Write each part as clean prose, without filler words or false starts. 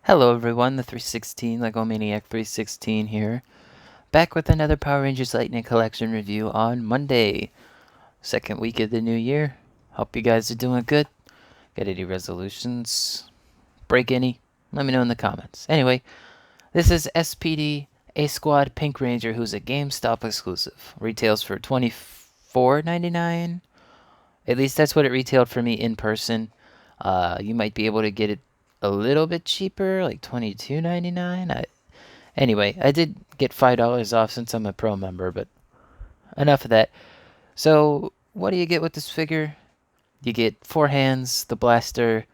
Hello everyone, the 316 Lego Maniac 316 here, back with another Power Rangers Lightning Collection review on Monday, second week of the new year. Hope you guys are doing good. Got any resolutions? Break any? Let me know in the comments. Anyway, this is S.P.D. A-Squad Pink Ranger, who's a GameStop exclusive. Retails for $24.99. At least that's what it retailed for me in person. You might be able to get it a little bit cheaper, like $22.99. Anyway, I did get $5 off since I'm a pro member, but enough of that. So, what do you get with this figure? You get 4 hands, the blaster,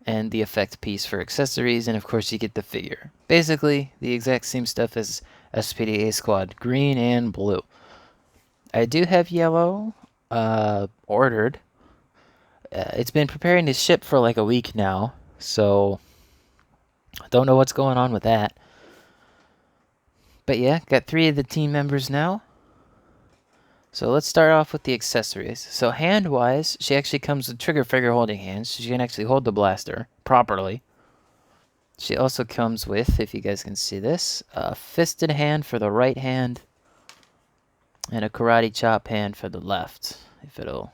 and the effect piece for accessories, and of course you get the figure. Basically, the exact same stuff as S.P.D. A-Squad, green and blue. I do have yellow ordered. It's been preparing to ship for like a week now, so I don't know what's going on with that. But yeah, got 3 of the team members now. So let's start off with the accessories. So hand-wise, she actually comes with trigger finger holding hands. So she can actually hold the blaster properly. She also comes with, if you guys can see this, a fisted hand for the right hand and a karate chop hand for the left. If it'll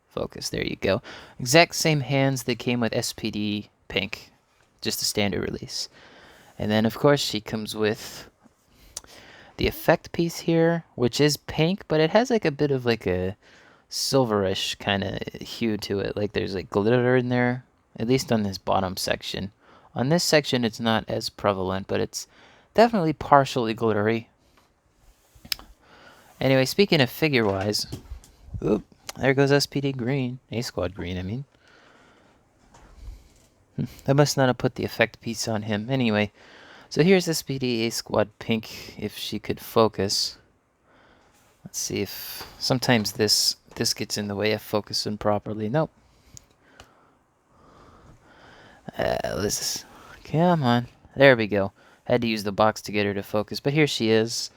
focus, there you go. Exact same hands that came with S.P.D. Pink, just a standard release. And then of course she comes with the effect piece here, which is pink, but it has like a bit of like a silverish kind of hue to it. Like there's like glitter in there, at least on this bottom section. On this section it's not as prevalent, but it's definitely partially glittery. Anyway, speaking of figure-wise, oop, there goes SPD green. A-Squad green, I mean. I must not have put the effect piece on him. Anyway, so here's SPD A-Squad pink, if she could focus. Let's see if sometimes this gets in the way of focusing properly. Nope. Come on. There we go. Had to use the box to get her to focus, but here she is.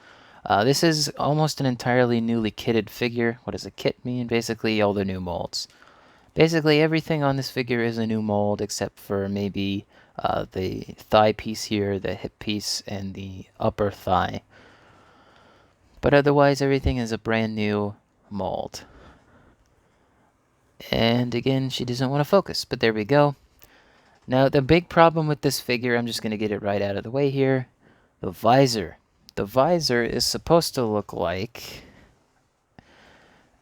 This is almost an entirely newly kitted figure. What does a kit mean? Basically, all the new molds. Basically, everything on this figure is a new mold, except for maybe the thigh piece here, the hip piece, and the upper thigh. But otherwise, everything is a brand new mold. And again, she doesn't want to focus, but there we go. Now, the big problem with this figure, I'm just going to get it right out of the way here, the visor. The visor is supposed to look like,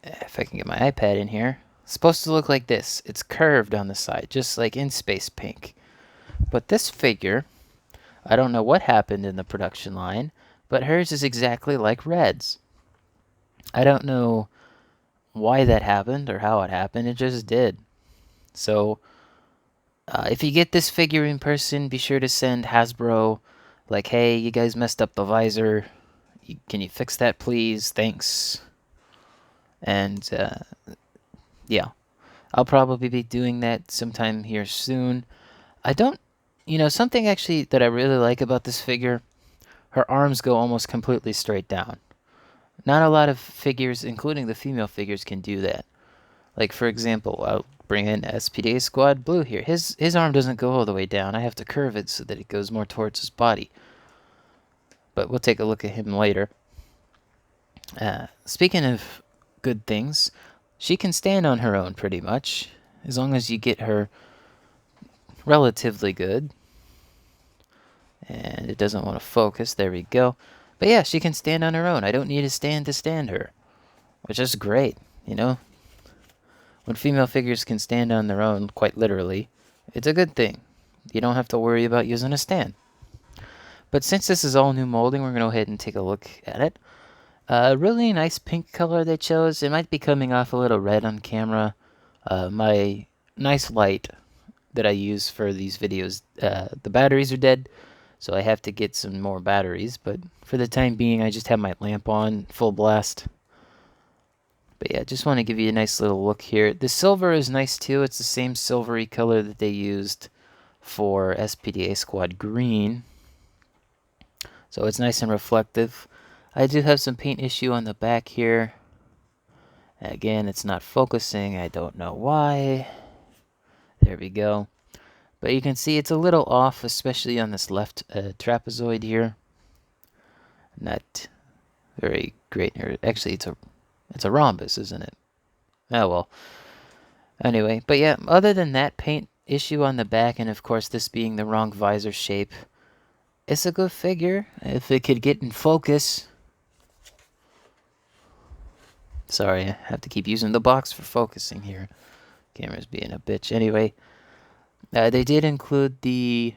if I can get my iPad in here, it's supposed to look like this. It's curved on the side, just like in Space Pink. But this figure, I don't know what happened in the production line, but hers is exactly like Red's. I don't know why that happened or how it happened, it just did. So, if you get this figure in person, be sure to send Hasbro, like, hey, you guys messed up the visor. Can you fix that, please? Thanks. And, yeah. I'll probably be doing that sometime here soon. Something actually that I really like about this figure, her arms go almost completely straight down. Not a lot of figures, including the female figures, can do that. Like, for example, I'll bring in S.P.D. Squad Blue here. His arm doesn't go all the way down. I have to curve it so that it goes more towards his body. But we'll take a look at him later. Speaking of good things, she can stand on her own pretty much, as long as you get her relatively good. And it doesn't want to focus. There we go. But yeah, she can stand on her own. I don't need a stand to stand her, which is great, you know? When female figures can stand on their own, quite literally, it's a good thing. You don't have to worry about using a stand. But since this is all new molding, we're going to go ahead and take a look at it. Really nice pink color they chose. It might be coming off a little red on camera. My nice light that I use for these videos, the batteries are dead, so I have to get some more batteries. But for the time being, I just have my lamp on, full blast. But yeah, just want to give you a nice little look here. The silver is nice too. It's the same silvery color that they used for S.P.D. A-Squad green. So it's nice and reflective. I do have some paint issue on the back here. Again, it's not focusing. I don't know why. There we go. But you can see it's a little off, especially on this left trapezoid here. Not very great. Actually, it's a rhombus, isn't it? Oh well. Anyway, but yeah, other than that paint issue on the back, and of course this being the wrong visor shape, it's a good figure if it could get in focus. Sorry, I have to keep using the box for focusing here. Camera's being a bitch. Anyway, they did include the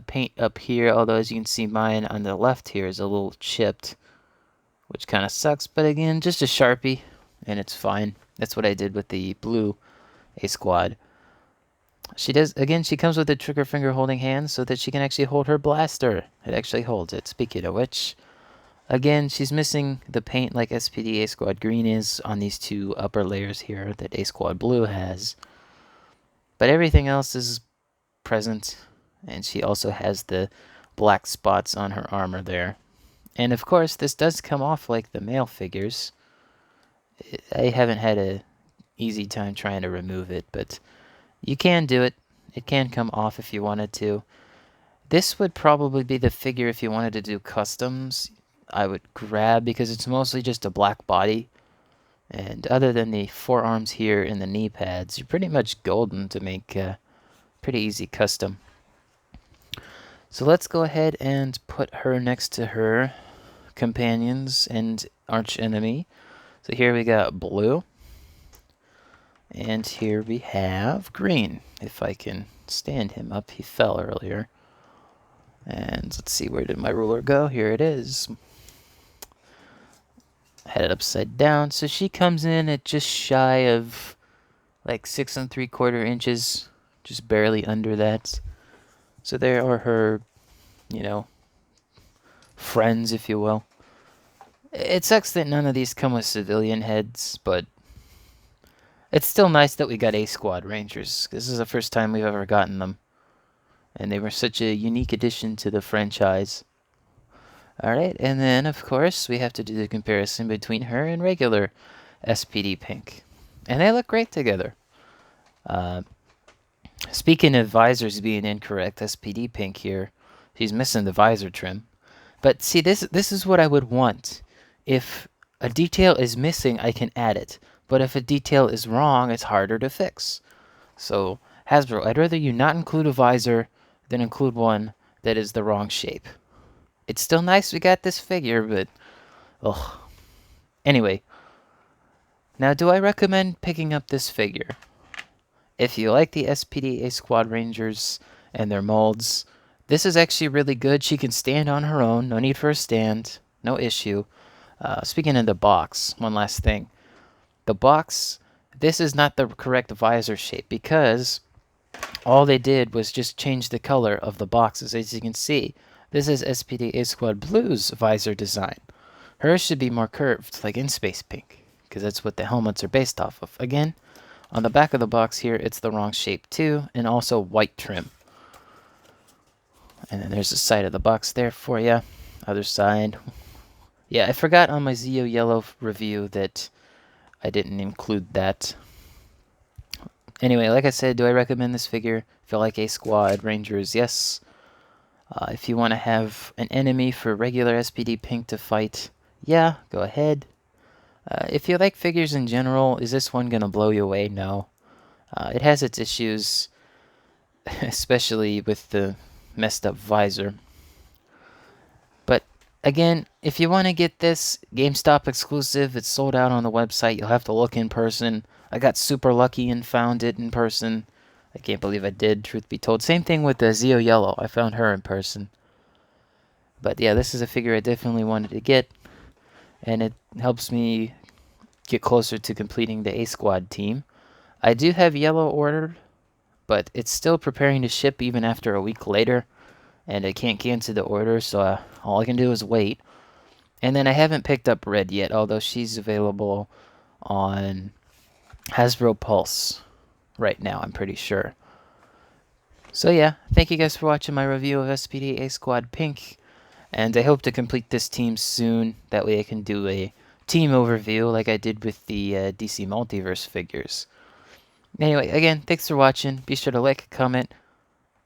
paint up here, although as you can see mine on the left here is a little chipped, which kind of sucks, but again, just a Sharpie, and it's fine. That's what I did with the blue A-Squad. She comes with a trigger finger holding hand so that she can actually hold her blaster. It actually holds it. Speaking of which, again, she's missing the paint like S.P.D. A-Squad Green is on these two upper layers here that A-Squad Blue has. But everything else is present, and she also has the black spots on her armor there. And of course, this does come off like the male figures. I haven't had a easy time trying to remove it, but you can do it. It can come off if you wanted to. This would probably be the figure if you wanted to do customs. I would grab because it's mostly just a black body. And other than the forearms here and the knee pads, you're pretty much golden to make a pretty easy custom. So let's go ahead and put her next to her companions and arch enemy. So here we got blue. And here we have green. If I can stand him up, he fell earlier. And let's see, where did my ruler go? Here it is. Had it upside down. So she comes in at just shy of like 6 3/4 inches, just barely under that. So there are her, friends, if you will. It sucks that none of these come with civilian heads, but it's still nice that we got A-Squad Rangers. This is the first time we've ever gotten them. And they were such a unique addition to the franchise. Alright, and then, of course, we have to do the comparison between her and regular S.P.D. Pink. And they look great together. Speaking of visors being incorrect, S.P.D. Pink here, she's missing the visor trim. But see, this is what I would want. If a detail is missing, I can add it. But if a detail is wrong, it's harder to fix. So, Hasbro, I'd rather you not include a visor than include one that is the wrong shape. It's still nice we got this figure, but ugh. Anyway, now do I recommend picking up this figure? If you like the S.P.D. A-Squad Rangers and their molds, this is actually really good. She can stand on her own. No need for a stand. No issue. Speaking of the box, one last thing. The box, this is not the correct visor shape because all they did was just change the color of the boxes. As you can see, this is S.P.D. A-Squad Blue's visor design. Hers should be more curved, like in Space Pink, because that's what the helmets are based off of. Again, on the back of the box here, it's the wrong shape too, and also white trim. And then there's the side of the box there for you. Other side. Yeah, I forgot on my Zeo Yellow review that I didn't include that. Anyway, like I said, do I recommend this figure? If you like A-Squad Rangers, yes. If you want to have an enemy for regular S.P.D. Pink to fight, yeah, go ahead. If you like figures in general, is this one going to blow you away? No. It has its issues, especially with the messed up visor. But again, if you want to get this GameStop exclusive, it's sold out on the website. You'll have to look in person. I got super lucky and found it in person. I can't believe I did, truth be told. Same thing with the Zeo Yellow. I found her in person. But yeah, this is a figure I definitely wanted to get. And it helps me get closer to completing the A-Squad team. I do have Yellow ordered, but it's still preparing to ship even after a week later. And I can't cancel the order, so all I can do is wait. And then I haven't picked up Red yet, although she's available on Hasbro Pulse right now, I'm pretty sure. So yeah, thank you guys for watching my review of S.P.D. A-Squad Pink. And I hope to complete this team soon. That way I can do a team overview like I did with the DC Multiverse figures. Anyway, again, thanks for watching. Be sure to like, comment,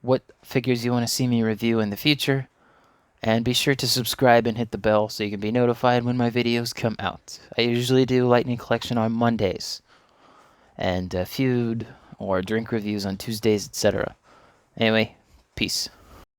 what figures you want to see me review in the future. And be sure to subscribe and hit the bell so you can be notified when my videos come out. I usually do Lightning Collection on Mondays, and feud or drink reviews on Tuesdays, etc. Anyway, peace.